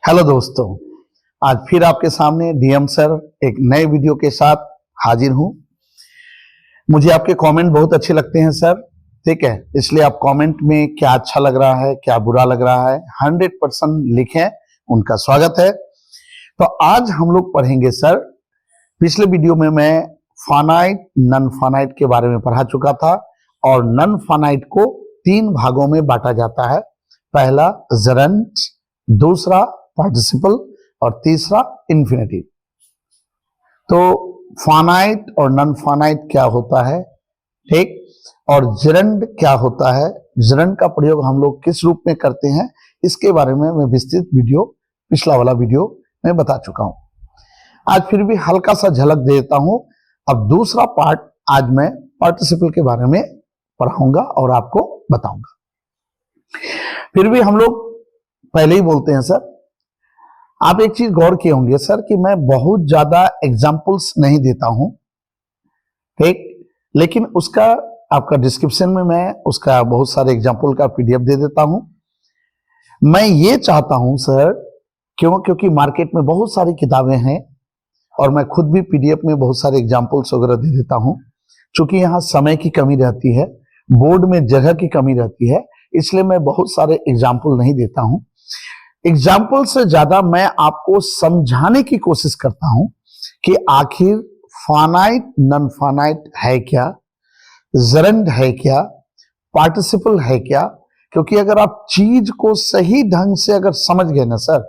Hello दोस्तों, आज फिर आपके सामने डीएम सर एक नए वीडियो के साथ हाजिर हूं। मुझे आपके कमेंट बहुत अच्छे लगते हैं सर, ठीक है, इसलिए आप कमेंट में क्या अच्छा लग रहा है, क्या बुरा लग रहा है 100% लिखें, उनका स्वागत है। तो आज हम लोग पढ़ेंगे सर, पिछले वीडियो में मैं फानाइट नन फानाइट के बारे में पढ़ा चुका था और नन फानाइट को 3 भागों में बांटा जाता है। पहला जरंट, दूसरा पार्टिसिपल और तीसरा इंफिनिटिव। तो फानाइट और नन फानाइट क्या होता है, ठीक, और जिरंड क्या होता है, जिरंड का प्रयोग हम लोग किस रूप में करते हैं, इसके बारे में मैं विस्तृत वीडियो पिछला वाला वीडियो में बता चुका हूं। आज फिर भी हल्का सा झलक दे देता हूं। अब दूसरा पार्ट आज मैं पार्टिसिपल के बारे में पढ़ाऊंगा और आपको बताऊंगा। फिर भी हम लोग पहले ही बोलते हैं सर, आप एक चीज गौर किए होंगे सर कि मैं बहुत ज्यादा एग्जाम्पल्स नहीं देता हूं, ठीक, लेकिन उसका आपका डिस्क्रिप्शन में मैं उसका बहुत सारे एग्जाम्पल का पीडीएफ दे देता हूं। मैं ये चाहता हूं सर, क्योंकि मार्केट में बहुत सारी किताबें हैं और मैं खुद भी पीडीएफ में बहुत सारे एग्जाम्पल्स वगैरह दे देता हूं। चूंकि यहाँ समय की कमी रहती है, बोर्ड में जगह की कमी रहती है, इसलिए मैं बहुत सारे एग्जाम्पल नहीं देता हूं। एग्जाम्पल से ज्यादा मैं आपको समझाने की कोशिश करता हूं कि आखिर फानाइट नन फानाइट है क्या, जरंड है क्या, पार्टिसिपल है क्या। क्योंकि अगर आप चीज को सही ढंग से अगर समझ गए ना सर,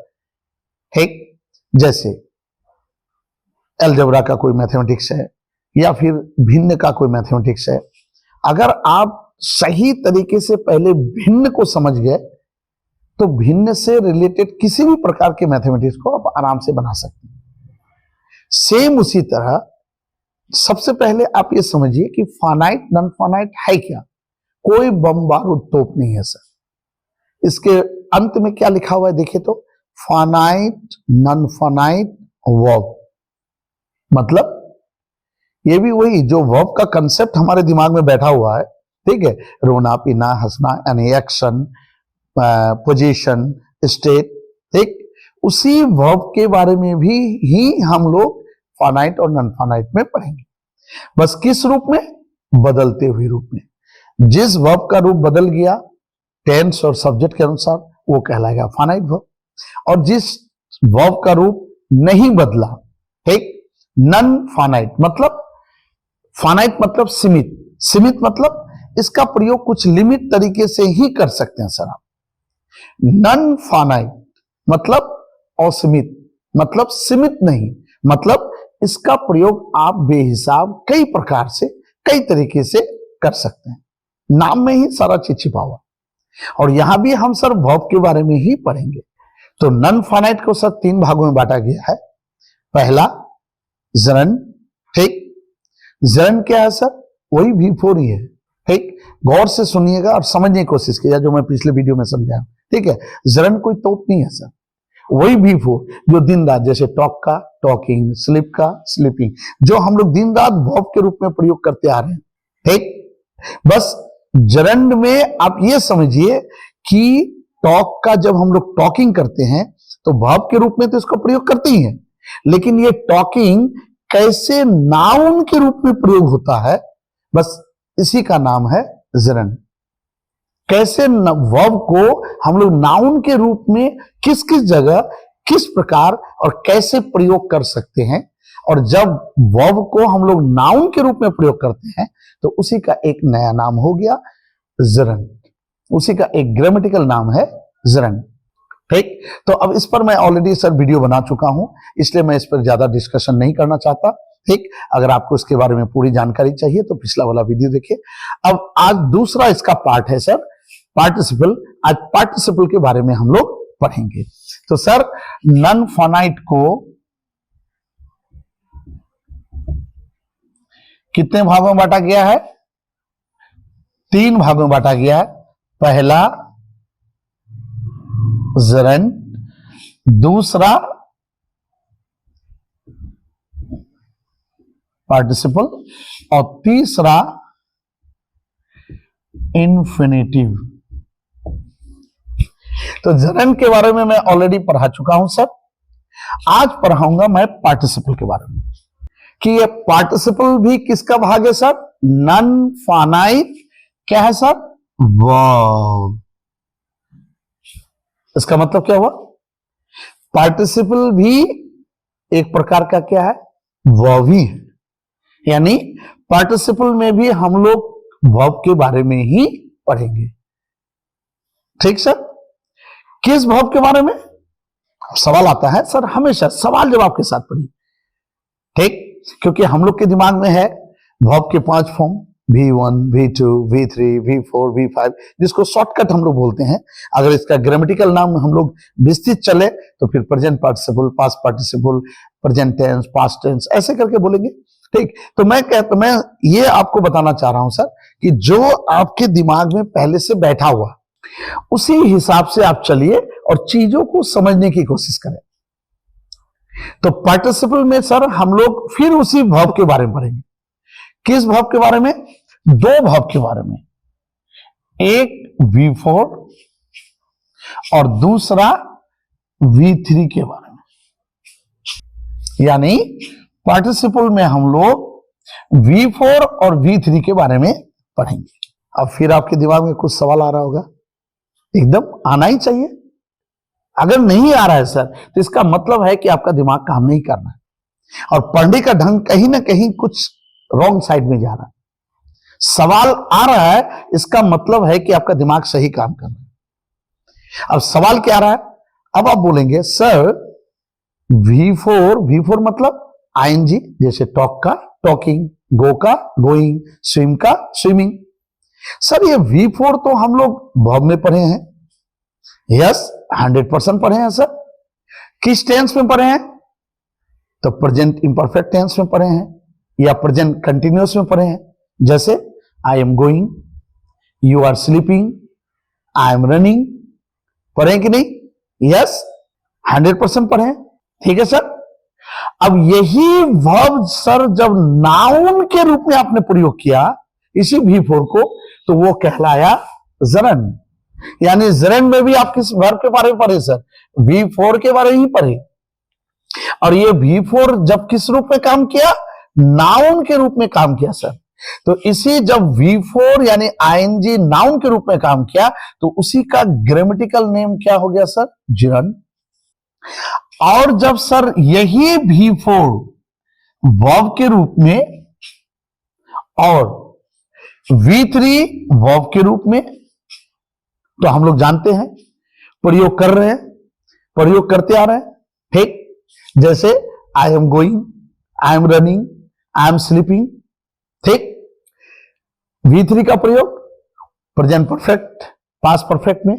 ठीक, जैसे अलजेब्रा का कोई मैथमेटिक्स है या फिर भिन्न का कोई मैथमेटिक्स है, अगर आप सही तरीके से पहले भिन्न को समझ गए तो भिन्न से रिलेटेड किसी भी प्रकार के मैथमेटिक्स को आप आराम से बना सकते हैं। सेम उसी तरह सबसे पहले आप ये समझिए कि फानाइट नन फानाइट है क्या। कोई बम बारूद तोप नहीं है सर। इसके अंत में क्या लिखा हुआ है देखिए तो, फानाइट नन फानाइट वर्ब। मतलब ये भी वही जो वर्ब का कंसेप्ट हमारे दिमाग में बैठा हुआ है, ठीक है, रोना पीना हंसना यानी एक्शन, पोजीशन, स्टेट, ठीक, उसी वर्ब के बारे में भी ही हम लोग फानाइट और नन फानाइट में पढ़ेंगे। बस किस रूप में? बदलते हुए रूप में। जिस वर्ब का रूप बदल गया टेंस और सब्जेक्ट के अनुसार वो कहलाएगा फानाइट वर्ब, और जिस वर्ब का रूप नहीं बदला, ठीक, नन फानाइट मतलब, फानाइट मतलब सीमित, सीमित मतलब इसका प्रयोग कुछ लिमिट तरीके से ही कर सकते हैं सर आप। नन फानाइट मतलब असीमित, मतलब सीमित नहीं, मतलब इसका प्रयोग आप बेहिसाब कई प्रकार से कई तरीके से कर सकते हैं। नाम में ही सारा चीज छिपा हुआ। और यहां भी हम सर वर्ब के बारे में ही पढ़ेंगे। तो नन फानाइट को सर 3 भागों में बांटा गया है। पहला जरंड, ठीक, जरंड क्या है सर? वही V4 ही है, ठीक, गौर से सुनिएगा और समझने की कोशिश कीजिए जो मैं पिछले वीडियो में समझाया, ठीक है। जरंड कोई तोप नहीं है सर, वही V4 जो दिन रात, जैसे टॉक का टॉकिंग, स्लीप का स्लीपिंग, जो हम लोग दिन रात वर्ब के रूप में प्रयोग करते आ रहे हैं, ठीक। बस जरंड में आप ये समझिए कि टॉक का जब हम लोग टॉकिंग करते हैं तो वर्ब के रूप में तो इसका प्रयोग करते ही हैं, लेकिन ये टॉकिंग कैसे नाउन के रूप में प्रयोग होता है, बस इसी का नाम है जरंड। कैसे वर्ब को हम लोग नाउन के रूप में किस किस जगह किस प्रकार और कैसे प्रयोग कर सकते हैं, और जब वर्ब को हम लोग नाउन के रूप में प्रयोग करते हैं तो उसी का एक नया नाम हो गया जरंड, उसी का एक ग्रामेटिकल नाम है जरंड, ठीक। तो अब इस पर मैं ऑलरेडी सर वीडियो बना चुका हूं, इसलिए मैं इस पर ज्यादा डिस्कशन नहीं करना चाहता, ठीक। अगर आपको इसके बारे में पूरी जानकारी चाहिए तो पिछला वाला वीडियो देखिए। अब आज दूसरा इसका पार्ट है सर पार्टिसिपल। आज पार्टिसिपल के बारे में हम लोग पढ़ेंगे। तो सर नन फानाइट को कितने भागों में बांटा गया है? 3 भागों में बांटा गया है। पहला जरंड, दूसरा पार्टिसिपल और तीसरा इन्फिनेटिव। तो जनन के बारे में मैं ऑलरेडी पढ़ा चुका हूं सर। आज पढ़ाऊंगा मैं पार्टिसिपल के बारे में कि ये पार्टिसिपल भी किसका भाग है सर? नॉन फाइनाइट क्या है सर? वर्ब। इसका मतलब क्या हुआ? पार्टिसिपल भी एक प्रकार का क्या है? वर्ब ही है। यानी पार्टिसिपल में भी हम लोग वर्ब के बारे में ही पढ़ेंगे। ठीक सर? किस वर्ब के बारे में? सवाल आता है सर, हमेशा सवाल जवाब के साथ पढ़िए। ठीक, क्योंकि हम लोग के दिमाग में है वर्ब के 5 form, V1, V2, V3, V4, V5, जिसको शॉर्टकट हम लोग बोलते हैं। अगर इसका ग्रामेटिकल नाम हम लोग विस्तृत चले तो फिर present participle, past participle, present tense, past tense, ऐसे करके बोलेंगे। ठीक, तो मैं ये आपको बताना चाह रहा हूं सर कि जो आपके दिमाग में पहले से बैठा हुआ उसी हिसाब से आप चलिए और चीजों को समझने की कोशिश करें। तो पार्टिसिपल में सर हम लोग फिर उसी वर्ब के बारे में पढ़ेंगे। किस वर्ब के बारे में? 2 वर्ब के बारे में, एक V4 और दूसरा V3 के बारे में। यानी पार्टिसिपल में हम लोग V4 और V3 के बारे में पढ़ेंगे। अब फिर आपके दिमाग में कुछ सवाल आ रहा होगा, एकदम आना ही चाहिए। अगर नहीं आ रहा है सर तो इसका मतलब है कि आपका दिमाग काम नहीं कर रहा है और पढ़ने का ढंग कहीं ना कहीं कुछ रॉन्ग साइड में जा रहा है। सवाल आ रहा है, इसका मतलब है कि आपका दिमाग सही काम कर रहा है। अब सवाल क्या आ रहा है? अब आप बोलेंगे सर V4 मतलब ING, जैसे टॉक का टॉकिंग, गो का गोइंग, स्विम का स्विमिंग। सर ये V4 तो हम लोग वर्ब में पढ़े हैं। यस, 100% पढ़े हैं सर। किस टेंस में पढ़े हैं? तो प्रेजेंट इंपरफेक्ट टेंस में पढ़े हैं या प्रेजेंट कंटिन्यूअस में पढ़े हैं। जैसे I am going, you are sleeping, I am running. पढ़े कि नहीं? यस, 100% पढ़े हैं। ठीक है सर। अब यही वर्ब सर जब नाउन के रूप में आपने प्रयोग किया इसी V4 को, तो वो कहलाया जरन। यानी जरन में भी आप किस वर्ब के बारे में पढ़े सर? V4 के बारे में ही पढ़े। और ये V4 जब किस रूप में काम किया? नाउन के रूप में काम किया सर। तो इसी जब V4 यानी ING नाउन के रूप में काम किया तो उसी का ग्रामेटिकल नेम क्या हो गया सर? जिरन। और जब सर यही V4 वर्ब के रूप में और V3 वर्ब के रूप में, तो हम लोग जानते हैं प्रयोग कर रहे हैं, प्रयोग करते आ रहे हैं। ठीक, जैसे I am going, I am running, I am sleeping. ठीक, V3 का प्रयोग प्रेजेंट परफेक्ट, पास्ट परफेक्ट में,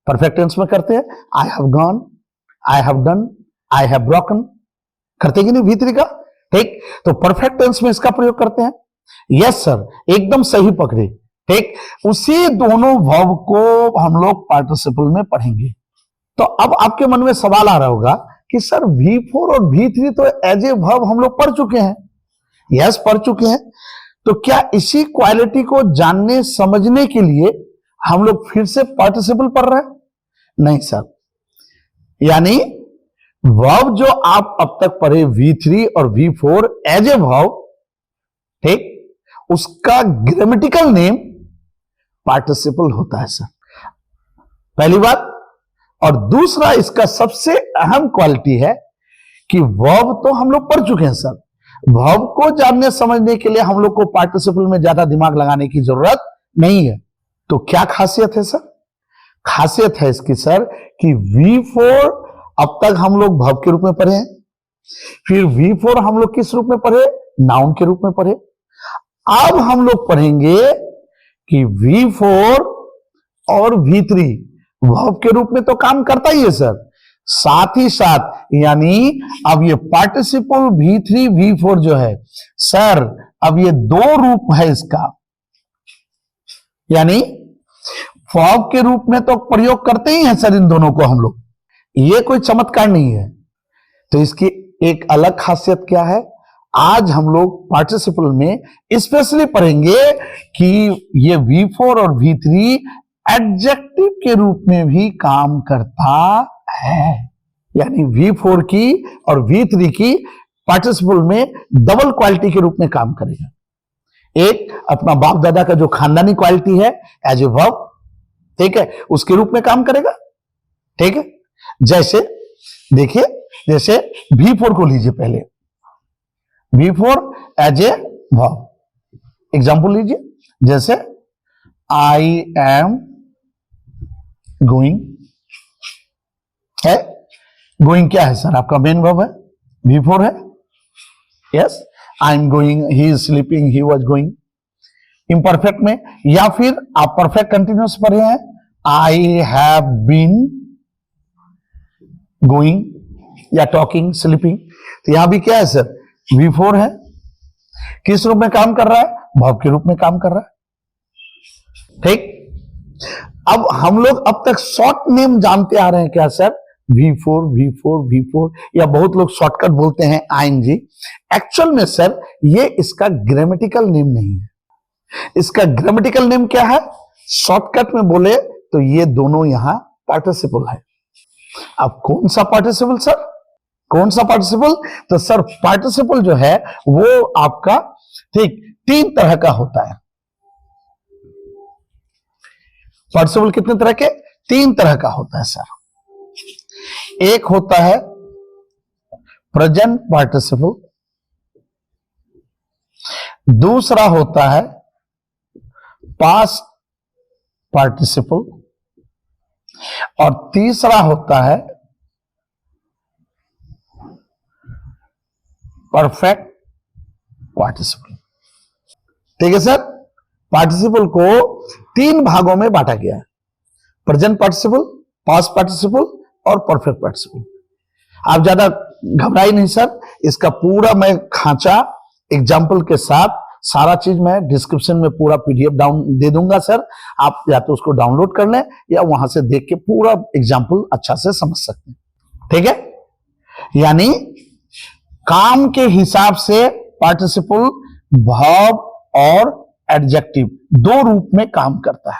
परफेक्ट टेंस में करते हैं। I have gone, I have done, I have broken, करते कि नहीं V3 का? ठीक, तो परफेक्ट टेंस में इसका प्रयोग करते हैं। यस सर, एकदम सही पकड़े। ठीक, उसी दोनों वर्ब को हम लोग पार्टिसिपल में पढ़ेंगे। तो अब आपके मन में सवाल आ रहा होगा कि सर V4 और V3 तो एज ए वर्ब हम लोग पढ़ चुके हैं। यस, पढ़ चुके हैं। तो क्या इसी क्वालिटी को जानने समझने के लिए हम लोग फिर से पार्टिसिपल पढ़ रहे हैं? नहीं सर। यानी वर्ब जो आप अब तक पढ़े V3 और V4 एज ए वर्ब, ठीक, उसका ग्रामेटिकल नेम पार्टिसिपल होता है सर, पहली बात। और दूसरा इसका सबसे अहम क्वालिटी है कि वर्ब तो हम लोग पढ़ चुके हैं सर। वर्ब को जानने समझने के लिए हम लोग को पार्टिसिपल में ज्यादा दिमाग लगाने की जरूरत नहीं है। तो क्या खासियत है सर? खासियत है इसकी सर कि V4 अब तक हम लोग वर्ब के रूप में पढ़े हैं, फिर V4 हम लोग किस रूप में पढ़े? नाउन के रूप में पढ़े। अब हम लोग पढ़ेंगे कि V4 और V3 वर्ब के रूप में तो काम करता ही है सर, साथ ही साथ यानी अब ये पार्टिसिपल V3 V4 जो है सर, अब ये 2 रूप है इसका। यानी वर्ब के रूप में तो प्रयोग करते ही हैं सर इन दोनों को हम लोग, ये कोई चमत्कार नहीं है। तो इसकी एक अलग खासियत क्या है? आज हम लोग पार्टिसिपल में स्पेशली पढ़ेंगे कि ये V4 और V3 एडजेक्टिव के रूप में भी काम करता है। यानी V4 की और V3 की पार्टिसिपल में डबल क्वालिटी के रूप में काम करेगा। एक अपना बाप दादा का जो खानदानी क्वालिटी है एज ए वर्ब, ठीक है, उसके रूप में काम करेगा। ठीक है, जैसे देखिए, जैसे V4 को लीजिए, पहले V4 as a verb, example लीजिए, जैसे आई एम गोइंग है। गोइंग क्या है सर? आपका मेन वर्ब है, V4 है। Yes, I am going, he is sleeping, he was going. Imperfect में, या फिर आप परफेक्ट कंटिन्यूअस पढ़े हैं, आई हैव बीन गोइंग या टॉकिंग, स्लीपिंग। तो यहां भी क्या है सर? V4 है। किस रूप में काम कर रहा है? वर्ब के रूप में काम कर रहा है। ठीक, अब हम लोग अब तक शॉर्ट नेम जानते आ रहे हैं क्या सर? V4 V4 V4, या बहुत लोग शॉर्टकट बोलते हैं ING। एक्चुअल में सर ये इसका ग्रामेटिकल नेम नहीं है। इसका ग्रामेटिकल नेम क्या है? शॉर्टकट में बोले तो ये दोनों यहां पार्टिसिपल है। अब कौन सा पार्टिसिपल सर? कौन सा पार्टिसिपल? तो सर पार्टिसिपल जो है वो आपका, ठीक, 3 तरह का होता है। पार्टिसिपल कितने तरह के? 3 तरह का होता है सर। एक होता है प्रेजेंट पार्टिसिपल, दूसरा होता है पास्ट पार्टिसिपल, और तीसरा होता है परफेक्ट पार्टिसिपल। ठीक है सर, पार्टिसिपल को 3 भागों में बांटा गया है, प्रेजेंट पार्टिसिपल, पास्ट पार्टिसिपल और परफेक्ट पार्टिसिपल। आप ज्यादा घबराइए नहीं सर, इसका पूरा मैं खांचा एग्जाम्पल के साथ सारा चीज मैं डिस्क्रिप्शन में पूरा PDF डाउन दे दूंगा सर। आप या तो उसको डाउनलोड कर लें या वहां से देख के पूरा एग्जाम्पल अच्छा से समझ सकते हैं। ठीक है, यानी काम के हिसाब से पार्टिसिपल वर्ब और एडजेक्टिव 2 रूप में काम करता है।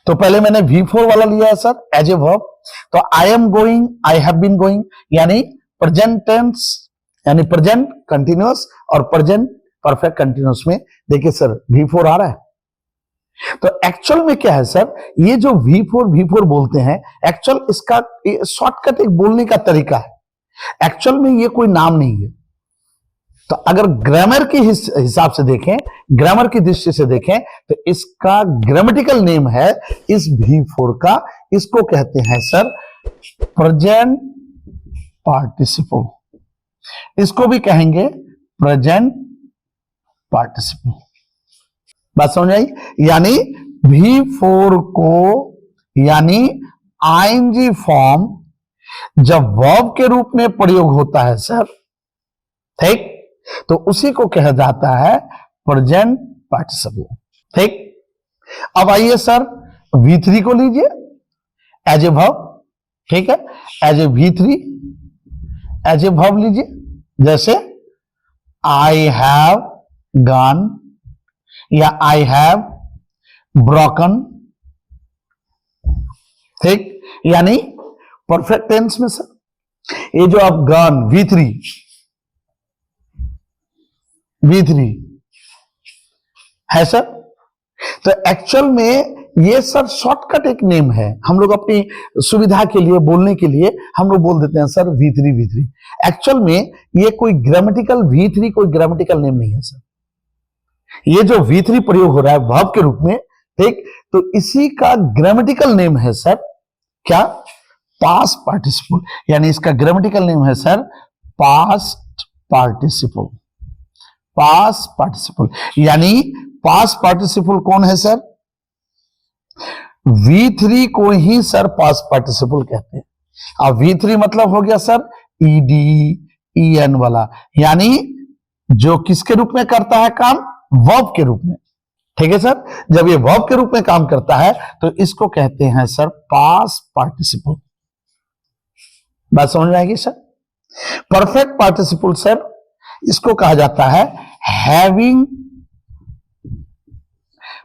तो पहले मैंने V4 वाला लिया है सर एज ए वर्ब। तो I am going, I have been going, यानी प्रेजेंट टेंस, यानी प्रेजेंट कंटिन्यूअस और प्रेजेंट परफेक्ट कंटिन्यूअस में देखिए सर V4 आ रहा है। तो एक्चुअल में क्या है सर, ये जो V4 बोलते हैं, एक्चुअल इसका शॉर्टकट एक बोलने का तरीका है। एक्चुअल में ये कोई नाम नहीं है। तो अगर ग्रामर के हिसाब से देखें, ग्रामर की दृष्टि से देखें, तो इसका ग्रामेटिकल नेम है इस V4 का, इसको कहते हैं सर प्रेजेंट पार्टिसिपल। इसको भी कहेंगे प्रेजेंट पार्टिसिपल। बात समझ आई? यानी V4 को, यानी ING फॉर्म जब वर्ब के रूप में प्रयोग होता है सर, ठीक, तो उसी को कहा जाता है प्रेजेंट पार्टिसिपल। ठीक, अब आइए सर V3 को लीजिए एज ए वर्ब। ठीक है, as a V3 as a verb लीजिए, जैसे आई हैव गॉन या आई हैव ब्रोकन। ठीक, यानी परफेक्ट टेंस में सर ये जो आप गॉन V3 है सर। तो एक्चुअल में ये सर शॉर्टकट एक नेम है, हम लोग अपनी सुविधा के लिए, बोलने के लिए हम लोग बोल देते हैं सर V3। एक्चुअल में ये कोई ग्रामेटिकल V3 कोई ग्रामेटिकल नेम नहीं है सर। ये जो V3 प्रयोग हो रहा है वर्ब के रूप में, ठीक, तो इसी का ग्रामेटिकल नेम है सर क्या? Past participle. यानी इसका ग्रामेटिकल नेम है sir past participle. Past participle, यानी पास्ट पार्टिसिपल कौन है सर? V3 को ही सर पास्ट पार्टिसिपल कहते हैं। अब V3 मतलब हो गया सर ED EN वाला, यानी जो किसके रूप में करता है काम? वर्ब के रूप में। ठीक है सर, जब ये वर्ब के रूप में काम करता है तो इसको कहते हैं सर पास्ट पार्टिसिपल। बात समझ में आएगी सर? परफेक्ट पार्टिसिपल सर इसको कहा जाता है हैविंग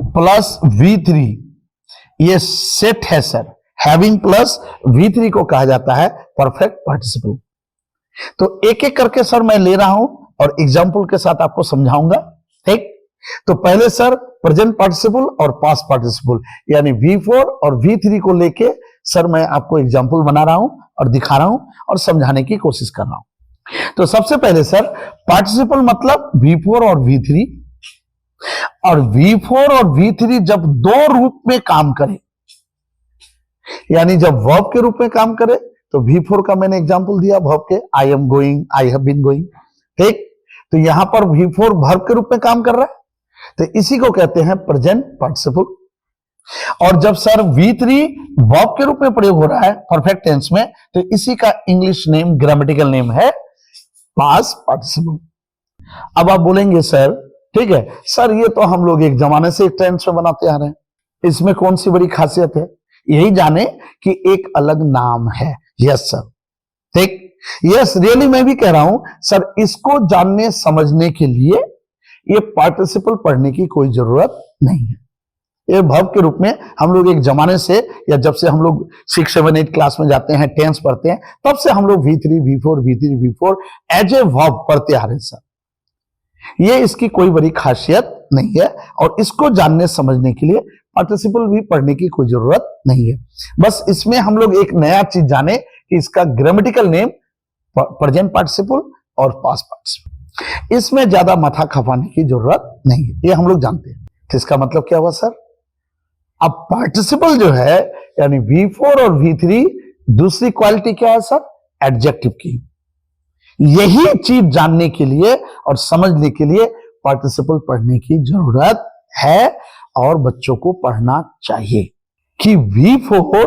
प्लस V3 ये सेट है सर, हैविंग प्लस V3 को कहा जाता है परफेक्ट पार्टिसिपल। तो एक एक करके सर मैं ले रहा हूं और एग्जाम्पल के साथ आपको समझाऊंगा, ठीक। तो पहले सर प्रेजेंट पार्टिसिपल और पास्ट पार्टिसिपल यानी V4 और V3 को लेके सर मैं आपको एग्जाम्पल बना रहा हूं और दिखा रहा हूं और समझाने की कोशिश कर रहा हूं। तो सबसे पहले सर पार्टिसिपल मतलब V4 और V3, और V4 और V3 जब दो रूप में काम करे, यानी जब वर्ब के रूप में काम करे, तो V4 का मैंने एग्जांपल दिया वर्ब के, I am going, I have been going, ठीक। तो यहां पर V4 वर्ब के रूप में काम कर रहा है, तो इसी को कहते हैं प्रेजेंट पार्टिसिपल। और जब सर V3 वर्ब के रूप में प्रयोग हो रहा है परफेक्ट टेंस में, तो इसी का इंग्लिश नेम, ग्रामेटिकल नेम है पास्ट पार्टिसिपल। अब आप बोलेंगे सर ठीक है सर, ये तो हम लोग एक जमाने से एक टेंस में बनाते आ रहे हैं, इसमें कौन सी बड़ी खासियत है? यही जाने कि एक अलग नाम है। यस सर, ठीक, यस रियली मैं भी कह रहा हूं सर, इसको जानने समझने के लिए ये पार्टिसिपल पढ़ने की कोई जरूरत नहीं है। ये वर्ब के रूप में हम लोग एक जमाने से, या जब से हम लोग 6, 7, 8 क्लास में जाते हैं, टेंस पढ़ते हैं, तब से हम लोग V3, V4, V3, V4 as a verb पढ़ते आ रहे हैं सर। ये इसकी कोई बड़ी खासियत नहीं है, और इसको जानने समझने के लिए पार्टिसिपल भी पढ़ने की कोई जरूरत नहीं है। बस इसमें हम लोग एक नया चीज जाने कि इसका ग्रामेटिकल नेम प्रेजेंट पार्टिसिपल और पास्ट पार्टिसिपल, इसमें ज्यादा माथा खपाने की जरूरत नहीं है, ये हम लोग जानते हैं। तो इसका मतलब क्या हुआ सर? अब पार्टिसिपल जो है यानी V4 और V3, दूसरी क्वालिटी क्या है सर? एडजेक्टिव की। यही चीज जानने के लिए और समझने के लिए पार्टिसिपल पढ़ने की जरूरत है, और बच्चों को पढ़ना चाहिए कि V4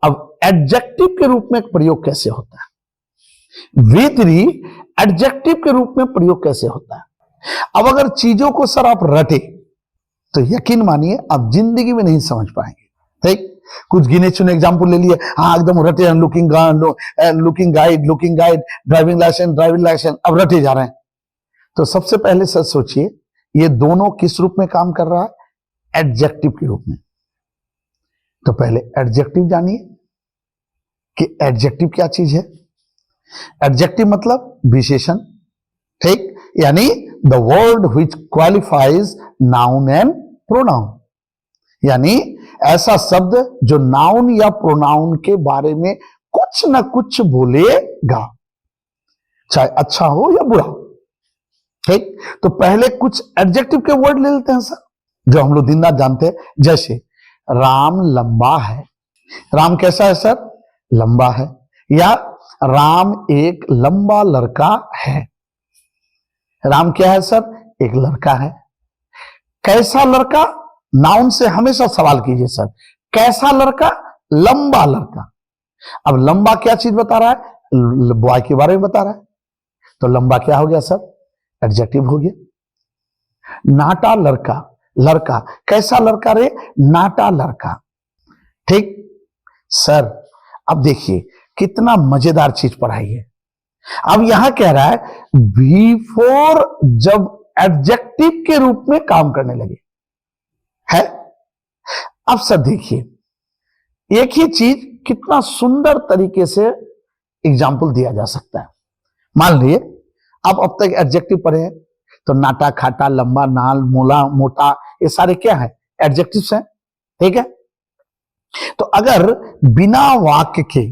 अब एडजेक्टिव के रूप में प्रयोग कैसे होता है, V3 एडजेक्टिव के रूप में प्रयोग कैसे होता है। अब अगर चीजों को सर आप रटे तो यकीन मानिए आप जिंदगी में नहीं समझ पाएंगे, ठीक। कुछ गिने चुने एग्जाम्पल ले लिए, हाँ एकदम रटे, लुकिंग गाइड, ड्राइविंग लाइसेंस, अब रटे जा रहे हैं। तो सबसे पहले सर सोचिए ये दोनों किस रूप में काम कर रहा है? एडजेक्टिव के रूप में। तो पहले एडजेक्टिव जानिए कि एडजेक्टिव क्या चीज है। एडजेक्टिव मतलब विशेषण, ठीक, यानी the word which qualifies noun and pronoun, यानी ऐसा शब्द जो नाउन या प्रोनाउन के बारे में कुछ ना कुछ बोलेगा, चाहे अच्छा हो या बुरा, ठीक। तो पहले कुछ एडजेक्टिव के वर्ड ले लेते हैं सर, जो हम लोग दिन रात जानते हैं। जैसे राम लंबा है, राम कैसा है सर? लंबा है। या राम एक लंबा लड़का है, राम क्या है सर? एक लड़का है। कैसा लड़का? नाउन से हमेशा सवाल कीजिए सर, कैसा लड़का? लंबा लड़का। अब लंबा क्या चीज बता रहा है? बॉय के बारे में बता रहा है, तो लंबा क्या हो गया सर? एडजेक्टिव हो गया। नाटा लड़का, लड़का कैसा लड़का रे? नाटा लड़का, ठीक। सर अब देखिए कितना मजेदार चीज पढ़ाई है। अब यहां कह रहा है V4 जब एडजेक्टिव के रूप में काम करने लगे है। अब सर देखिए एक ही चीज कितना सुंदर तरीके से एग्जाम्पल दिया जा सकता है। मान लीजिए आप अब तक एडजेक्टिव पढ़े हैं, तो नाटा, खाटा, लंबा, नाल, मोला, मोटा, ये सारे क्या है? एडजेक्टिव्स हैं, ठीक है। तो अगर बिना वाक्य के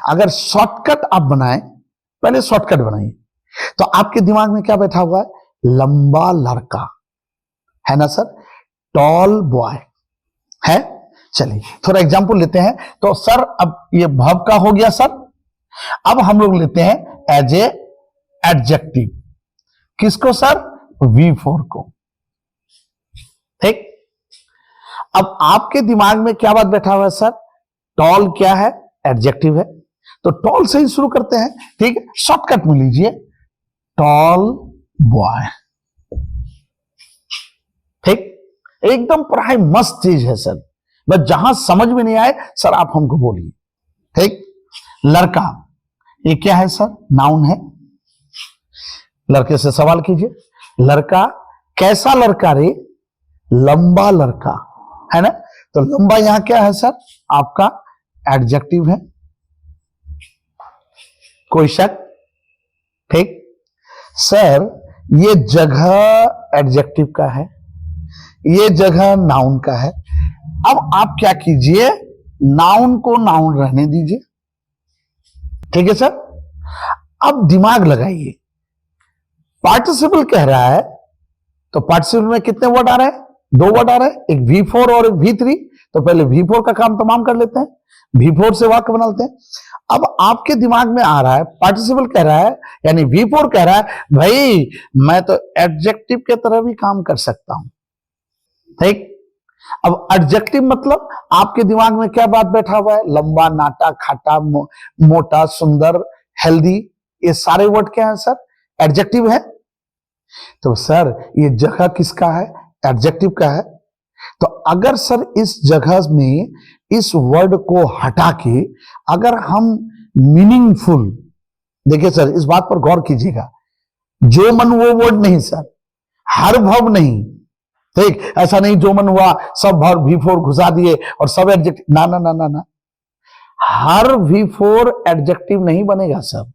अगर शॉर्टकट आप बनाएं, पहले शॉर्टकट बनाइए, तो आपके दिमाग में क्या बैठा हुआ है? लंबा लड़का है ना सर, टॉल बॉय है। चलिए थोड़ा एग्जांपल लेते हैं। तो सर अब ये वर्ब का हो गया सर, अब हम लोग लेते हैं एज ए एडजेक्टिव, किसको सर? V4 को, ठीक। अब आपके दिमाग में क्या बात बैठा हुआ है सर? टॉल क्या है? एडजेक्टिव है, तो टॉल से ही शुरू करते हैं, ठीक है। शॉर्टकट में लीजिए टॉल बॉय, ठीक। एकदम पढ़ाई मस्त चीज है सर, बस जहां समझ में नहीं आए सर आप हमको बोलिए, ठीक। लड़का ये क्या है सर? नाउन है। लड़के से सवाल कीजिए, लड़का कैसा लड़का रे? लंबा लड़का है ना, तो लंबा यहां क्या है सर? आपका एडजेक्टिव है, कोई शक? ठीक सर, ये जगह एडजेक्टिव का है, ये जगह नाउन का है। अब आप क्या कीजिए, नाउन को नाउन रहने दीजिए, ठीक है सर। अब दिमाग लगाइए, पार्टिसिपल कह रहा है तो पार्टिसिपल में कितने वर्ड आ रहे हैं? 2 वर्ड आ रहे हैं, एक V4 और एक V3। तो पहले V4 का काम तमाम कर लेते हैं, V4 से वाक्य बना लेते हैं। अब आपके दिमाग में आ रहा है, पार्टिसिपल कह रहा है यानी V4 कह रहा है, भाई मैं तो एडजेक्टिव के तरह भी काम कर सकता हूं, ठीक। अब एडजेक्टिव मतलब आपके दिमाग में क्या बात बैठा हुआ है? लंबा, नाटा, खाटा, मोटा, सुंदर, हेल्दी, ये सारे वर्ड क्या है सर? एडजेक्टिव है। तो सर ये जगह किसका है? एडजेक्टिव का है। तो अगर सर इस जगह में इस वर्ड को हटा के अगर हम मीनिंगफुल, देखिए सर इस बात पर गौर कीजिएगा, जो मन वो वर्ड नहीं सर, हर भव नहीं, ठीक। ऐसा नहीं जो मन हुआ सब भर V4 घुसा दिए और सब एडजेक्टिव, ना ना ना ना ना, हर V4 एडजेक्टिव नहीं बनेगा सर।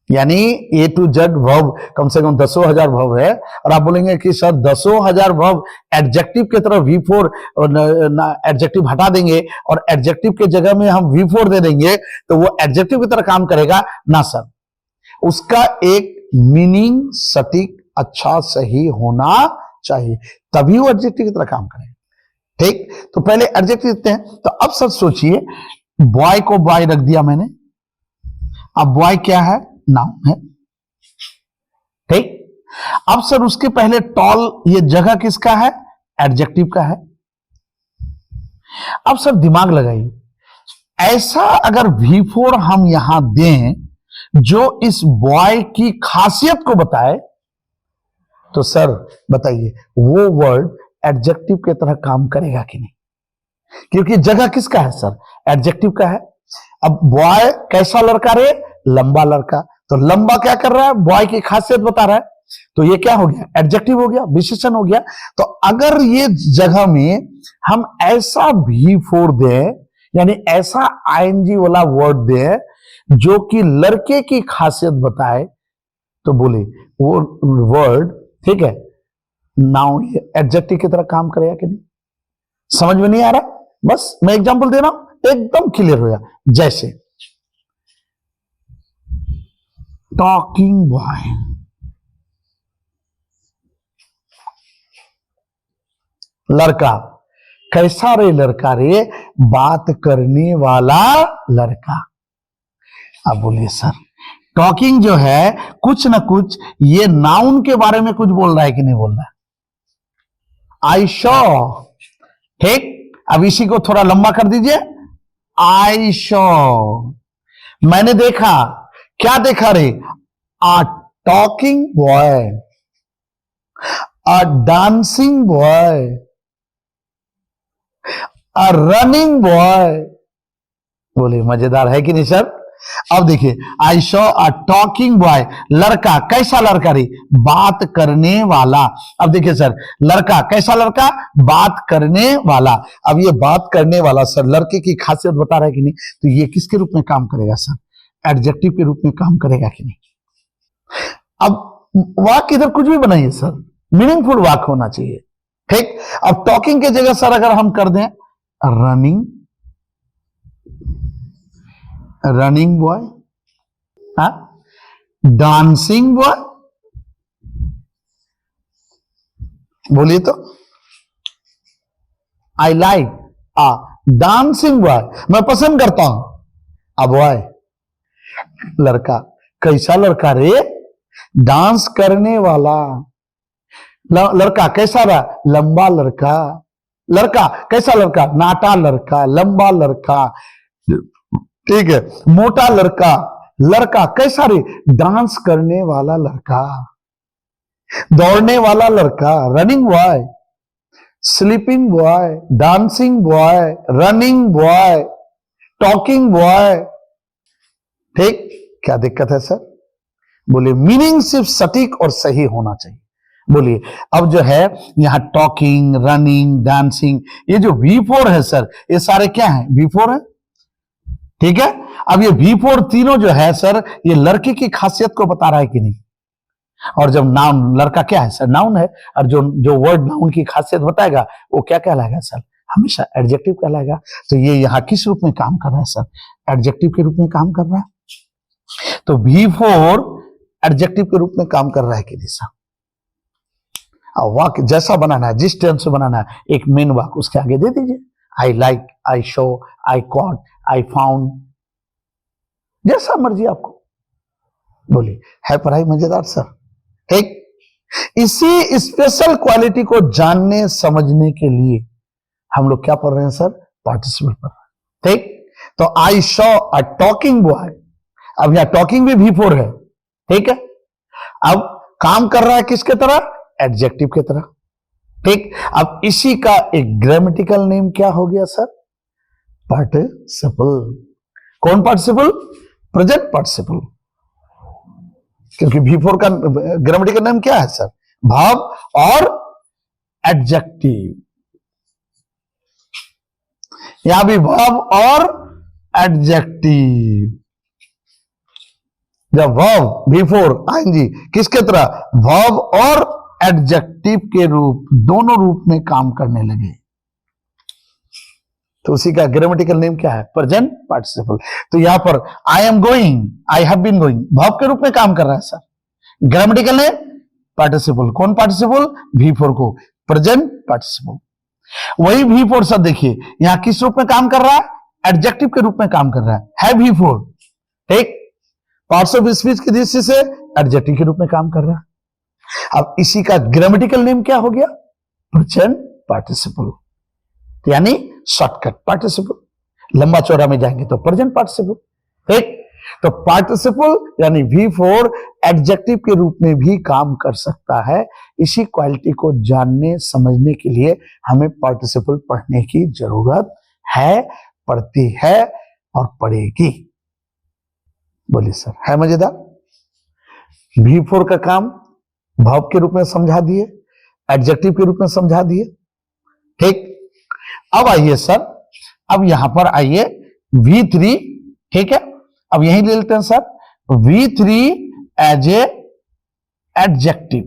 यानी A to Z भव कम से कम 10,000 भव है, और आप बोलेंगे कि सर 10,000 भव एडजेक्टिव की तरफ V4 एडजेक्टिव हटा देंगे और एडजेक्टिव के जगह में हम V4 दे देंगे तो वो एडजेक्टिव की तरह काम करेगा? ना सर, उसका एक मीनिंग सटीक, अच्छा, सही होना चाहिए, तभी वो एडजेक्टिव की तरह काम करेगा, ठीक। तो पहले एडजेक्टिव देते हैं। तो अब सर सोचिए, बॉय को बॉय रख दिया मैंने, अब बॉय क्या है? नाउन है, ठीक। अब सर उसके पहले टॉल, ये जगह किसका है? एडजेक्टिव का है। अब सर दिमाग लगाइए, ऐसा अगर V4 हम यहां दें जो इस बॉय की खासियत को बताए, तो सर बताइए वो वर्ड एडजेक्टिव की तरह काम करेगा कि नहीं? क्योंकि जगह किसका है सर? एडजेक्टिव का है। अब बॉय कैसा लड़का रे? लंबा लड़का। तो लंबा क्या कर रहा है? बॉय की खासियत बता रहा है, तो ये क्या हो गया? एडजेक्टिव हो गया, विशेषण हो गया। तो अगर ये जगह में हम ऐसा V4 दें, यानी ऐसा ING वाला वर्ड दें जो कि लड़के की खासियत बताए, तो बोले वो वर्ड, ठीक है, नाउन एडजेक्टिव की तरह काम करेगा कि नहीं? समझ में नहीं आ रहा? बस मैं एग्जांपल दे रहा हूं, एकदम क्लियर हो गया। जैसे टॉकिंग बॉय, लड़का, कैसा रे लड़का रे? बात करने वाला लड़का। अब बोलिए सर, टॉकिंग जो है कुछ ना कुछ ये नाउन के बारे में कुछ बोल रहा है कि नहीं बोल रहा है? आई शॉ, ठीक। अब इसी को थोड़ा लंबा कर दीजिए, आई शॉ, मैंने देखा। क्या देखा रे? आ टॉकिंग बॉय, आ डांसिंग बॉय, आ रनिंग बॉय। बोले मजेदार है कि नहीं सर? अब देखिए, आई शॉ अ टॉकिंग बॉय, लड़का, कैसा लड़का रे? बात करने वाला। अब देखिए सर, लड़का कैसा लड़का? बात करने वाला। अब ये बात करने वाला सर लड़के की खासियत बता रहा है कि नहीं? तो ये किसके रूप में काम करेगा सर? एडजेक्टिव के रूप में काम करेगा कि नहीं? अब वाक्य इधर कुछ भी बनाइए सर, मीनिंगफुल वाक्य होना चाहिए, ठीक। अब टॉकिंग के जगह सर अगर हम कर दें running, running boy, dancing boy, बोलिए तो। I like a dancing boy, मैं पसंद करता हूं। अब बॉय, लड़का, कैसा लड़का रे? डांस करने वाला। लड़का कैसा रहा? लंबा लड़का। लड़का कैसा लड़का? नाटा लड़का, लंबा लड़का, ठीक है, मोटा लड़का। लड़का कैसा रे? डांस करने वाला लड़का, दौड़ने वाला लड़का, running boy, sleeping boy, dancing boy, running boy, talking boy, ठीक। क्या दिक्कत है सर? बोले मीनिंग सिर्फ सटीक और सही होना चाहिए, बोलिए, अब जो है यहाँ टॉकिंग, रनिंग, डांसिंग, ये जो V4 है सर, ये सारे क्या है? V4 है, ठीक है। अब ये V4 तीनों जो है सर, ये लड़के की खासियत को बता रहा है कि नहीं? और जब नाउन, लड़का क्या है सर? नाउन है, और जो जो वर्ड नाउन की खासियत बताएगा वो क्या कहलाएगा सर? हमेशा एडजेक्टिव कहलाएगा। तो ये यहाँ किस रूप में काम कर रहा है सर? एडजेक्टिव के रूप में काम कर रहा है। तो V4 एडजेक्टिव के रूप में काम कर रहा है कि नहीं सर? वाक्य जैसा बनाना है, जिस टेंस से बनाना है, एक मेन वाक्य उसके आगे दे दीजिए। I like, I show, I cot, I found, जैसा मर्जी आपको बोलिए। है पढ़ाई मजेदार सर? ठीक। इसी स्पेशल क्वालिटी को जानने समझने के लिए हम लोग क्या पढ़ रहे हैं सर? पार्टिसिपल पढ़ रहे हैं। ठीक। तो आई शॉ अ टॉकिंग बॉय, अब यहां टॉकिंग भी V4 है, ठीक है। अब काम कर रहा है किसके तरह? एडजेक्टिव की तरह, ठीक। अब इसी का एक ग्रामेटिकल नेम क्या हो गया सर? पार्टिसिपल। कौन पार्टिसिपल? Present participle. क्योंकि V4 का ग्रामेटिकल नेम क्या है सर? वर्ब और एडजेक्टिव। यहां भी वर्ब और एडजेक्टिव। जब वर्ब V4 आएंगी किसके तरह? वर्ब और एडजेक्टिव के रूप, दोनों रूप में काम करने लगे, तो उसी का ग्रामेटिकल नेम क्या है? Present participle. तो यहां पर I am going, I have been going, verb के रूप में काम कर रहा है सर। Grammatical name participle. कौन पार्टिसिपल? V4 को, प्रेजेंट पार्टिसिपल। वही V4 सर देखिए यहां किस रूप में काम कर रहा है? एडजेक्टिव के रूप में काम कर रहा है V4, ठीक। पार्ट्स ऑफ स्पीच की दृष्टि से एडजेक्टिव के रूप में काम कर रहा है। अब इसी का ग्रामेटिकल नेम क्या हो गया? प्रेजेंट पार्टिसिपल, यानी शॉर्टकट पार्टिसिपल। लंबा चौड़ा में जाएंगे तो प्रेजेंट पार्टिसिपल, ठीक। तो पार्टिसिपल यानी V4 एडजेक्टिव के रूप में भी काम कर सकता है। इसी क्वालिटी को जानने समझने के लिए हमें पार्टिसिपल पढ़ने की जरूरत है, पढ़ती है और पढ़ेगी। बोलिए सर, है मजेदार? V4 का काम वर्ब के रूप में समझा दिए, एडजेक्टिव के रूप में समझा दिए, ठीक। अब आइए सर, अब यहां पर आइए V3, ठीक है। अब यही ले लेते हैं सर, V3 एज ए एडजेक्टिव,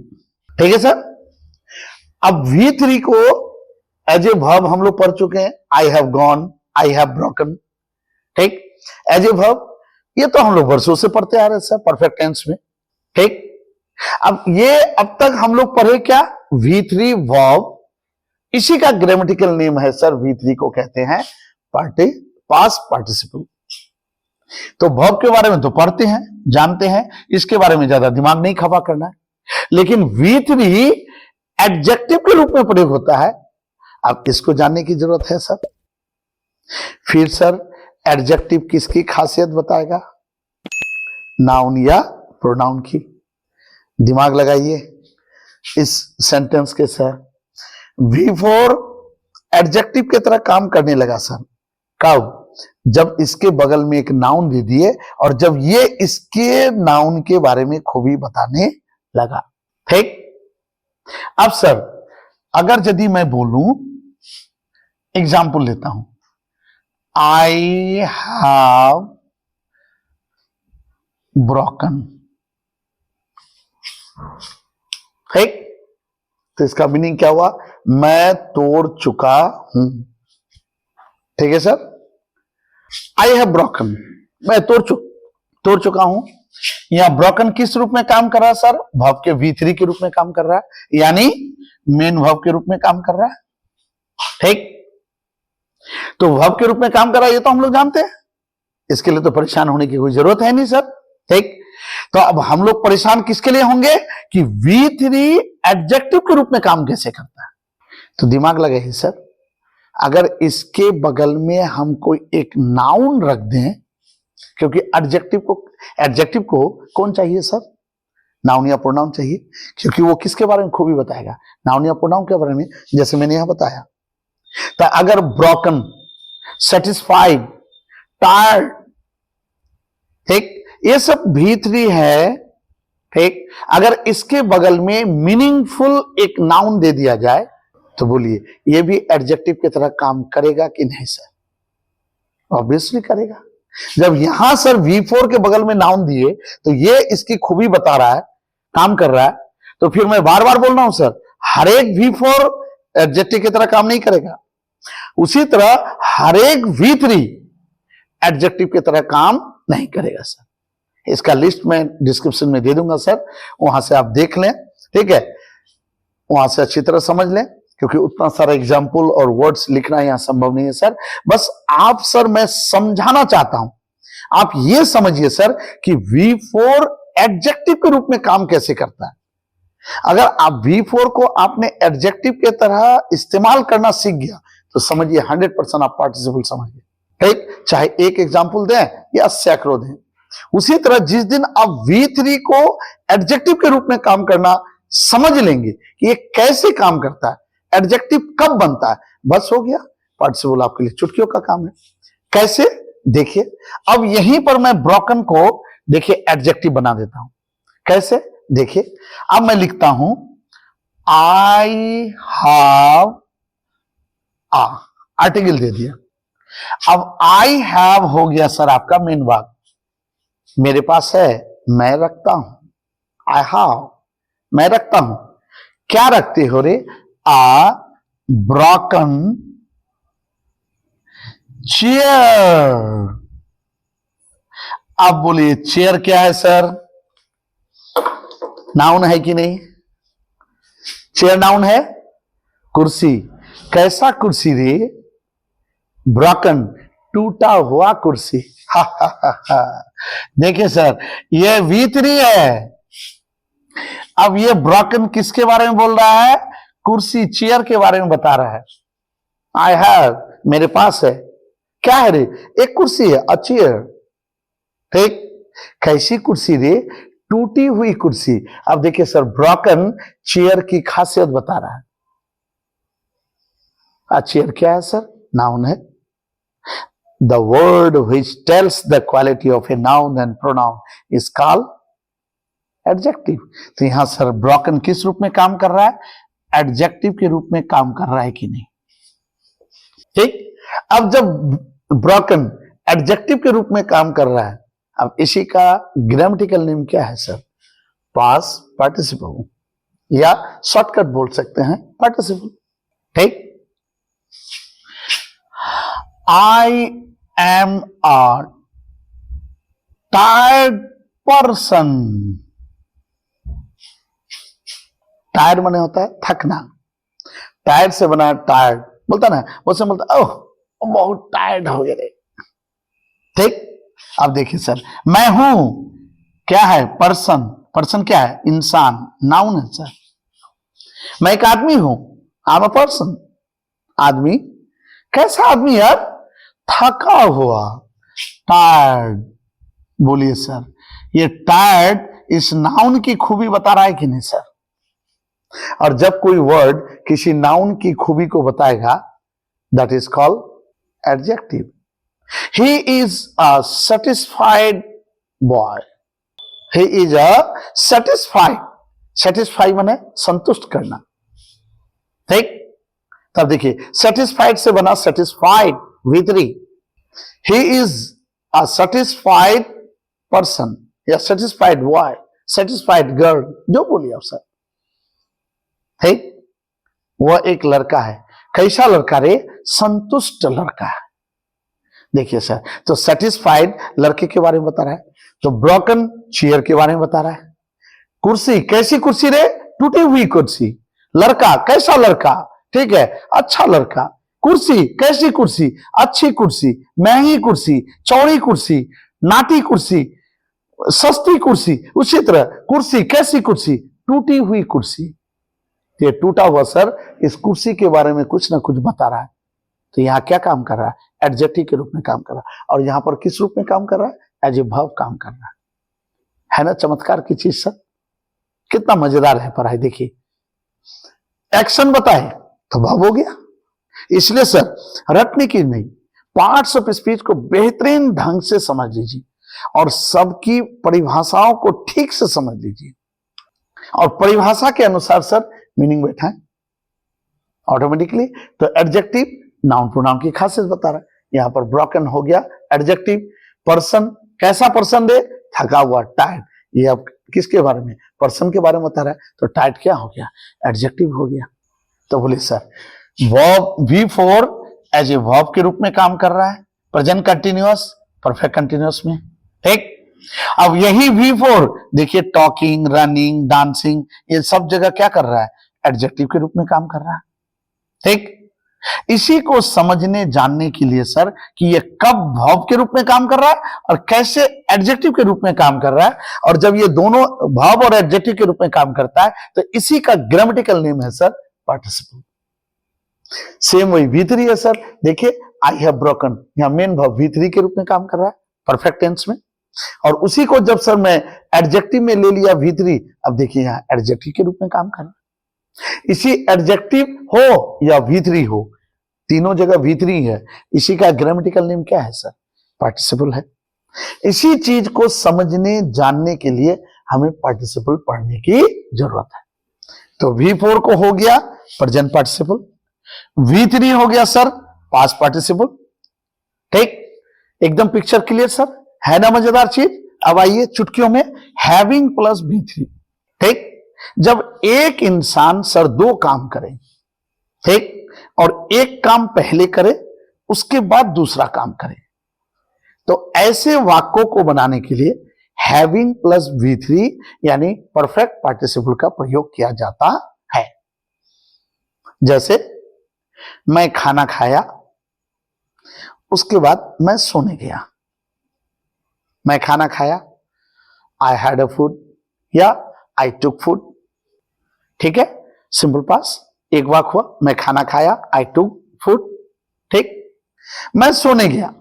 ठीक है सर। अब V3 को एज ए वर्ब हम लोग पढ़ चुके हैं, I have gone, I have broken, ठीक। एज ए वर्ब ये तो हम लोग वर्षों से पढ़ते आ रहे हैं सर, परफेक्ट टेंस में, ठीक। अब ये अब तक हम लोग पढ़े क्या? V3 verb. इसी का ग्रामेटिकल नेम है सर, V3 को कहते हैं पास्ट पार्टिसिपल। तो वर्ब के बारे में तो पढ़ते हैं, जानते हैं, इसके बारे में ज्यादा दिमाग नहीं खपा करना है। लेकिन V3 एडजेक्टिव के रूप में प्रयोग होता है, अब इसको जानने की जरूरत है सर। फिर सर एडजेक्टिव किसकी खासियत बताएगा? नाउन या प्रोनाउन की। दिमाग लगाइए इस सेंटेंस के सर। V4 एडजेक्टिव की तरह काम करने लगा सर, कब? जब इसके बगल में एक नाउन दे दिए और जब ये इसके नाउन के बारे में खूबी बताने लगा, ठीक। अब सर अगर यदि मैं बोलूं, एग्जाम्पल लेता हूं, आई हैव ब्रोकन, ठीक। तो इसका मीनिंग क्या हुआ? मैं तोड़ चुका हूं, ठीक है सर। आई हैव ब्रोकन, मैं तोड़ चुका हूं। यहां ब्रोकन किस रूप में काम कर रहा है सर? वर्ब के V3 के रूप में काम कर रहा है, यानी मेन वर्ब के रूप में काम कर रहा है, ठीक। तो वर्ब के रूप में काम कर रहा है ये तो हम लोग जानते हैं, इसके लिए तो परेशान होने की कोई जरूरत है नहीं सर, ठीक। तो अब हम लोग परेशान किसके लिए होंगे कि V3 एडजेक्टिव के रूप में काम कैसे करता है। तो दिमाग लगाइए सर, अगर इसके बगल में हम कोई एक नाउन रख दें, क्योंकि एडजेक्टिव को कौन चाहिए सर? नाउन या प्रोनाउन चाहिए, क्योंकि वो किसके बारे में खूबी बताएगा? नाउन या प्रोनाउन के बारे में, जैसे मैंने यहां बताया। तो अगर ब्रोकन, सेटिस्फाइड, टायर्ड, ठीक, ये सब V3 है, ठीक, अगर इसके बगल में मीनिंगफुल एक नाउन दे दिया जाए तो बोलिए ये भी एडजेक्टिव की तरह काम करेगा कि नहीं सर? ऑब्वियसली करेगा। जब यहां सर V4 के बगल में नाउन दिए तो ये इसकी खूबी बता रहा है, काम कर रहा है, तो फिर मैं बार बार बोल रहा हूं सर, हर एक V4 एडजेक्टिव की तरह काम नहीं करेगा। उसी तरह हर एक V3 एडजेक्टिव की तरह काम नहीं करेगा सर। इसका लिस्ट मैं डिस्क्रिप्शन में दे दूंगा सर, वहां से आप देख लें, ठीक है, वहां से अच्छी तरह समझ लें, क्योंकि उतना सारा एग्जाम्पल और वर्ड्स लिखना यहां संभव नहीं है सर। बस आप सर, मैं समझाना चाहता हूं, आप ये समझिए सर कि V4 एडजेक्टिव के रूप में काम कैसे करता है। अगर आप V4 को आपने एडजेक्टिव के तरह इस्तेमाल करना सीख गया तो समझिए 100% आप पार्टिसिपल समझ गए, ठीक, चाहे एक एग्जाम्पल दें या सैकड़ों दें। उसी तरह जिस दिन आप V3 को एडजेक्टिव के रूप में काम करना समझ लेंगे कि ये कैसे काम करता है, एडजेक्टिव कब बनता है, बस हो गया, पार्टिसिपल आपके लिए चुटकियों का काम है। कैसे? देखिए, अब यहीं पर मैं ब्रोकन को देखिए एडजेक्टिव बना देता हूं। कैसे? देखिए, अब मैं लिखता हूं आई हैव, आर्टिकल दे दिया। अब आई हैव हो गया सर आपका मेन वर्ब, मेरे पास है, मैं रखता हूं। आई हैव, मैं रखता हूं। क्या रखते हो रे? आ ब्रोकन चेयर। अब बोलिए चेयर क्या है सर? नाउन है कि नहीं? चेयर नाउन है। कुर्सी, कैसा कुर्सी रे? ब्रोकन, टूटा हुआ कुर्सी। देखिए सर, ये V3 है। अब ये ब्रोकन किसके बारे में बोल रहा है? कुर्सी, चेयर के बारे में बता रहा है। आई हैव, मेरे पास है, क्या है रे? एक कुर्सी है, अ चेयर, ठीक। कैसी कुर्सी रे? टूटी हुई कुर्सी। अब देखिए सर, ब्रोकन चेयर की खासियत बता रहा है। अ चेयर क्या है सर? नाउन है। The word which tells the quality of a noun and pronoun is called adjective. तो यहां सर ब्रोकन किस रूप में काम कर रहा है? एडजेक्टिव के रूप में काम कर रहा है कि नहीं? ठीक। अब जब ब्रोकन एडजेक्टिव के रूप में काम कर रहा है, अब इसी का ग्रामेटिकल नेम क्या है सर? पास्ट पार्टिसिपल, या शॉर्टकट बोल सकते हैं पार्टिसिपल, ठीक। I am a tired person. Tired माने होता है थकना, टायर्ड से बना टायर्ड, बोलता ना, उससे बोलता ओह बहुत टायर्ड हो गए, ठीक। अब देखिए सर, मैं हूं, क्या है? पर्सन, पर्सन क्या है? इंसान, नाउन है सर। मैं एक आदमी हूं, आई एम अ पर्सन, आदमी। कैसा आदमी यार? थका हुआ, टायर्ड। बोलिए सर, ये टायर्ड इस नाउन की खूबी बता रहा है कि नहीं सर? और जब कोई वर्ड किसी नाउन की खूबी को बताएगा, that is called adjective. He is a satisfied boy, he is a satisfied, satisfy माने संतुष्ट करना, ठीक। तब देखिए, सेटिस्फाइड से बना satisfied, V3। He is a satisfied person या सेटिस्फाइड बॉय, सेटिस्फाइड गर्ल, जो बोलिए आप सर, ठीक। वह एक लड़का है। कैसा लड़का रे? संतुष्ट लड़का है। देखिए सर, तो सेटिस्फाइड लड़के के बारे में बता रहा है, तो ब्रोकन चेयर के बारे में बता रहा है। कुर्सी, कैसी कुर्सी रे? टूटी हुई कुर्सी। लड़का, कैसा लड़का? ठीक है, अच्छा लड़का। कुर्सी, कैसी कुर्सी? अच्छी कुर्सी, महंगी कुर्सी, चौड़ी कुर्सी, नाटी कुर्सी, सस्ती कुर्सी। उसी तरह कुर्सी, कैसी कुर्सी? टूटी हुई कुर्सी। ये टूटा हुआ सर इस कुर्सी के बारे में कुछ ना कुछ बता रहा है। तो यहां क्या काम कर रहा है? एडजेक्टिव के रूप में काम कर रहा है। और यहां पर किस रूप में काम कर रहा है? एज ए वर्ब काम कर रहा है ना? चमत्कार की चीज सर, कितना मजेदार है पढ़ाई। देखिए, एक्शन बताए तो वर्ब हो गया। इसलिए सर रटने की नहीं, पार्ट्स ऑफ स्पीच को बेहतरीन ढंग से समझ लीजिए और सबकी परिभाषाओं को ठीक से समझ लीजिए। और परिभाषा के अनुसार सर मीनिंग बैठा है ऑटोमेटिकली। तो एडजेक्टिव नाउन प्रोनाउन की खासियत बता रहा है। यहां पर ब्रोकन हो गया एडजेक्टिव। पर्सन, कैसा पर्सन दे, थका हुआ, टायर्ड। ये अब किसके बारे में, पर्सन के बारे में बता रहा है। तो टायर्ड क्या हो गया, एडजेक्टिव हो गया। तो बोले sir verb V4 as a verb के रूप में काम कर रहा है प्रेजेंट कंटिन्यूअस परफेक्ट कंटिन्यूअस में, ठीक। अब यही V4 देखिए टॉकिंग, रनिंग, डांसिंग, ये सब जगह क्या कर रहा है, एडजेक्टिव के रूप में काम कर रहा है, ठीक। इसी को समझने जानने के लिए सर कि ये कब वर्ब के रूप में काम कर रहा है और कैसे एडजेक्टिव के रूप में काम कर रहा है, और जब ये दोनों वर्ब और एडजेक्टिव के रूप में काम करता है तो इसी का ग्रामेटिकल नेम है सर पार्टिसिपल। सेम वही V3 है सर। देखिए आई हैव ब्रोकन, यहां मेन वर्ब V3 के रूप में काम कर रहा है परफेक्ट टेंस में, और उसी को जब सर मैं एडजेक्टिव में ले लिया V3, अब देखिए यहां एडजेक्टिव के रूप में काम कर रहा है। इसी एडजेक्टिव हो या V3 हो, तीनों जगह V3 है। इसी का ग्रामेटिकल नेम क्या है सर, पार्टिसिपल है। इसी चीज को समझने जानने के लिए हमें पार्टिसिपल पढ़ने की जरूरत है। तो V4 को हो गया प्रेजेंट पार्टिसिपल, V3 हो गया सर पास्ट पार्टिसिपल, ठीक। एकदम पिक्चर क्लियर सर, है ना मजेदार चीज। अब आइए चुटकियों में, हैविंग प्लस V3, ठीक। जब एक इंसान सर दो काम करे, ठीक, और एक काम पहले करे उसके बाद दूसरा काम करे, तो ऐसे वाक्यों को बनाने के लिए हैविंग प्लस V3 यानी परफेक्ट पार्टिसिपल का प्रयोग किया जाता है। जैसे मैं खाना खाया, उसके बाद मैं सोने गया। मैं खाना खाया, आई हैड अ फूड, या आई टुक फूड, ठीक है, सिंपल पास एक वाक्य हुआ। मैं खाना खाया, आई टुक फूड, ठीक। मैं सोने गया,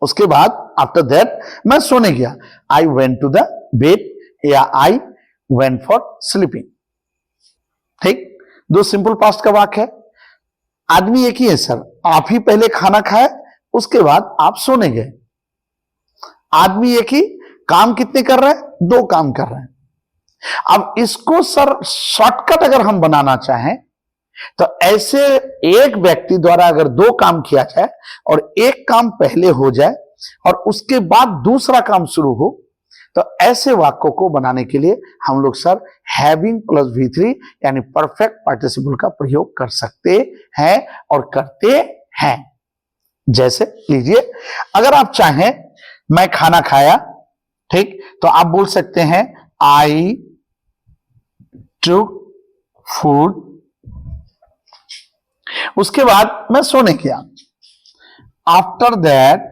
उसके बाद आफ्टर दैट मैं सोने गया, I went to the bed या आई वेंट फॉर स्लीपिंग, ठीक। दो सिंपल पास्ट का वाक्य है। आदमी एक ही है सर, आप ही पहले खाना खाए उसके बाद आप सोने गए। आदमी एक ही, काम कितने कर रहे हैं, दो काम कर रहे हैं। अब इसको सर शॉर्टकट अगर हम बनाना चाहें तो ऐसे एक व्यक्ति द्वारा अगर दो काम किया जाए और एक काम पहले हो जाए और उसके बाद दूसरा काम शुरू हो, तो ऐसे वाक्यों को बनाने के लिए हम लोग सर हैविंग प्लस V3 यानी परफेक्ट पार्टिसिपल का प्रयोग कर सकते हैं और करते हैं। जैसे लीजिए, अगर आप चाहें मैं खाना खाया, ठीक, तो आप बोल सकते हैं आई टुक फूड, उसके बाद मैं सोने गया। After that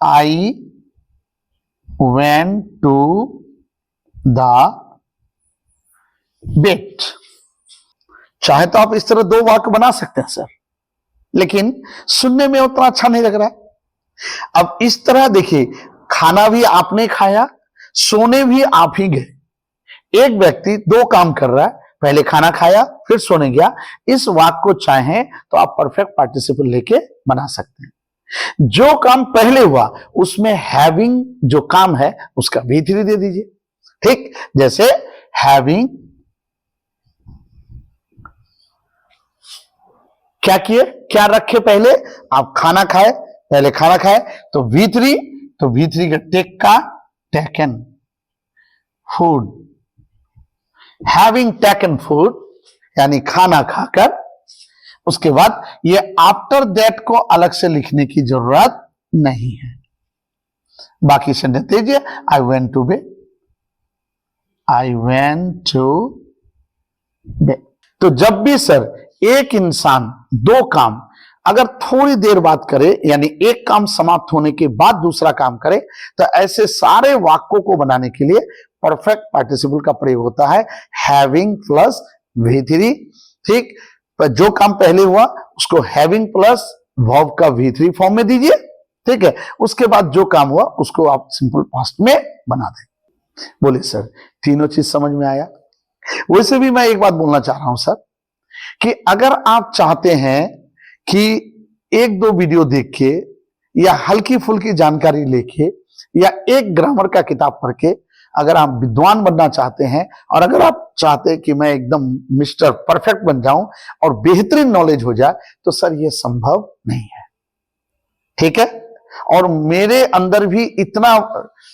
I went to the bed. चाहे तो आप इस तरह दो वाक्य बना सकते हैं सर, लेकिन सुनने में उतना अच्छा नहीं लग रहा है। अब इस तरह देखिए, खाना भी आपने खाया, सोने भी आप ही गए। एक व्यक्ति दो काम कर रहा है, पहले खाना खाया फिर सोने गया। इस वाक्य को चाहें तो आप परफेक्ट पार्टिसिपल लेके बना सकते हैं। जो काम पहले हुआ उसमें हैविंग जो काम है उसका V3 दे दीजिए, ठीक। जैसे हैविंग क्या किए, क्या रखे पहले, आप खाना खाए, पहले खाना खाए तो V3, तो V3 का टेक का taken food, having taken food यानी खाना खाकर। उसके बाद ये आफ्टर दैट को अलग से लिखने की जरूरत नहीं है। बाकी सेंटेंस दीजिए, I went to bed, I went to bed. तो जब भी सर एक इंसान दो काम अगर थोड़ी देर बाद करे, यानी एक काम समाप्त होने के बाद दूसरा काम करे, तो ऐसे सारे वाक्यों को बनाने के लिए परफेक्ट पार्टिसिपल का प्रयोग होता है हैविंग प्लस V3, ठीक। जो काम पहले हुआ उसको हैविंग प्लस वर्ब का V3 फॉर्म में दीजिए, ठीक है। उसके बाद जो काम हुआ उसको आप सिंपल पास्ट में बना दें। बोले सर तीनों चीज समझ में आया। वैसे भी मैं एक बात बोलना चाह रहा हूं सर कि अगर आप चाहते हैं कि एक दो वीडियो देख के या हल्की फुल्की जानकारी लेके या एक ग्रामर का किताब पढ़ के अगर आप विद्वान बनना चाहते हैं और अगर आप चाहते हैं कि मैं एकदम मिस्टर परफेक्ट बन जाऊं और बेहतरीन नॉलेज हो जाए, तो सर ये संभव नहीं है। ठीक है, और मेरे अंदर भी इतना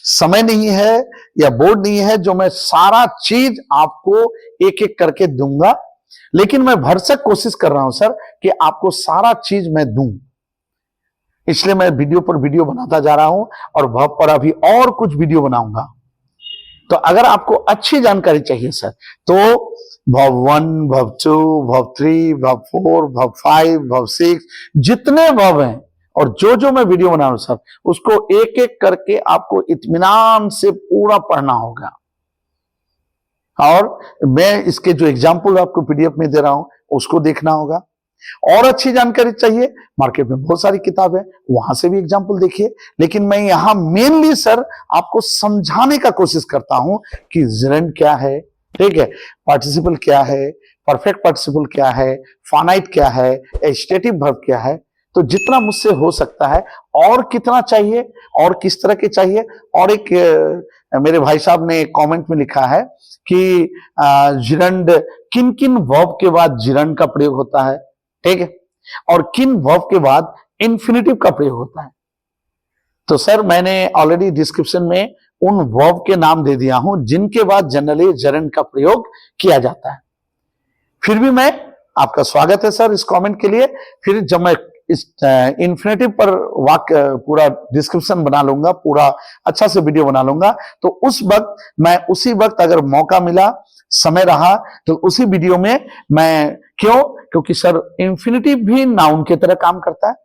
समय नहीं है या बोर्ड नहीं है जो मैं सारा चीज आपको एक एक करके दूंगा, लेकिन मैं भरसक कोशिश कर रहा हूं सर कि आपको सारा चीज मैं दूं। इसलिए मैं वीडियो पर वीडियो बनाता जा रहा हूं और भव पर अभी और कुछ वीडियो बनाऊंगा। तो अगर आपको अच्छी जानकारी चाहिए सर, तो भव 1, भव 2, भव 3, भव 4, भव 5, भव 6, जितने भव हैं और जो जो मैं वीडियो बना रहा हूं सर, उसको एक एक करके आपको इत्मीनान से पूरा पढ़ना होगा। और मैं इसके जो एग्जाम्पल आपको पीडीएफ में दे रहा हूं उसको देखना होगा। और अच्छी जानकारी चाहिए, मार्केट में बहुत सारी किताब है, वहां से भी एग्जाम्पल देखिए। लेकिन मैं यहां मेनली सर आपको समझाने का कोशिश करता हूं कि जिरेंड क्या है, ठीक है, पार्टिसिपल क्या है, परफेक्ट पार्टिसिपल क्या है, फाइनाइट क्या है, एस्टेटिव वर्ब क्या है। तो जितना मुझसे हो सकता है, और कितना चाहिए और किस तरह के चाहिए। और एक मेरे भाई साहब ने कमेंट में लिखा है कि जिरेंड किन किन वर्ब के बाद जिरेंड का प्रयोग होता है, ठीक है, और किन वर्ब के बाद इंफिनिटिव का प्रयोग होता है। तो सर मैंने ऑलरेडी डिस्क्रिप्शन में उन वर्ब के नाम दे दिया हूं जिनके बाद जनरली जिरेंड का प्रयोग किया जाता है। फिर भी मैं आपका स्वागत है सर इस कमेंट के लिए। फिर जब मैं इस इंफिनिटिव पर वाक्य पूरा डिस्क्रिप्शन बना लूंगा, पूरा अच्छा से वीडियो बना लूंगा, तो उस वक्त मैं उसी वक्त अगर मौका मिला, समय रहा, तो उसी वीडियो में मैं क्योंकि सर इंफिनिटिव भी नाउन की तरह काम करता है,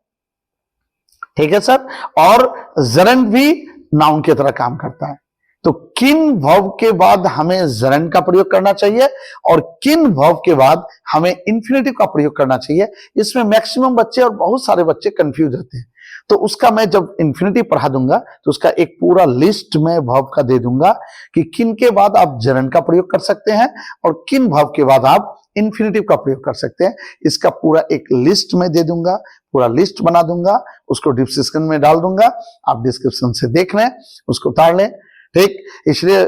ठीक है सर, और जिरेंड भी नाउन की तरह काम करता है। तो किन वर्ब के बाद हमें जिरेंड का प्रयोग करना चाहिए और किन वर्ब के बाद हमें इंफिनिटिव का प्रयोग करना चाहिए, इसमें मैक्सिमम बच्चे और बहुत सारे बच्चे कंफ्यूज रहते हैं। तो उसका मैं जब इंफिनिटिव पढ़ा दूंगा तो उसका एक पूरा लिस्ट में वर्ब का दे दूंगा कि किन के बाद आप जिरेंड का प्रयोग कर सकते हैं और किन वर्ब के बाद आप इंफिनिटिव का प्रयोग कर सकते हैं। इसका पूरा एक लिस्ट में दे दूंगा, पूरा लिस्ट बना दूंगा, उसको डिस्क्रिप्शन में डाल दूंगा, आप डिस्क्रिप्शन से देख लें, उसको उतार लें, ठीक। इसलिए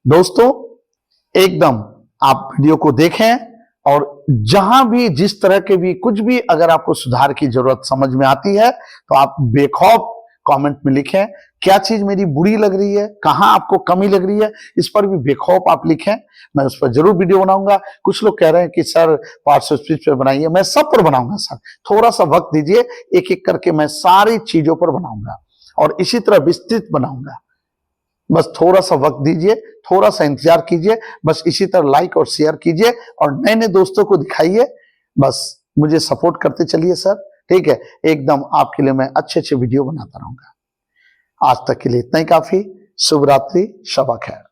दोस्तों एकदम आप वीडियो को देखें और जहां भी जिस तरह के भी कुछ भी अगर आपको सुधार की जरूरत समझ में आती है तो आप बेखौफ कमेंट में लिखें। क्या चीज मेरी बुरी लग रही है, कहां आपको कमी लग रही है, इस पर भी बेखौफ आप लिखें, मैं उस पर जरूर वीडियो बनाऊंगा। कुछ लोग कह रहे हैं कि सर पार्ट्स ऑफ स्पीच पर बनाइए, मैं सब पर बनाऊंगा सर, थोड़ा सा वक्त दीजिए, एक एक करके मैं सारी चीजों पर बनाऊंगा और इसी तरह विस्तृत बनाऊंगा। बस थोड़ा सा वक्त दीजिए, थोड़ा सा इंतजार कीजिए, बस इसी तरह लाइक और शेयर कीजिए और नए नए दोस्तों को दिखाइए। बस मुझे सपोर्ट करते चलिए सर, ठीक है। एकदम आपके लिए मैं अच्छे अच्छे वीडियो बनाता रहूंगा। आज तक के लिए इतना ही काफी। शुभ रात्रि, शब खैर।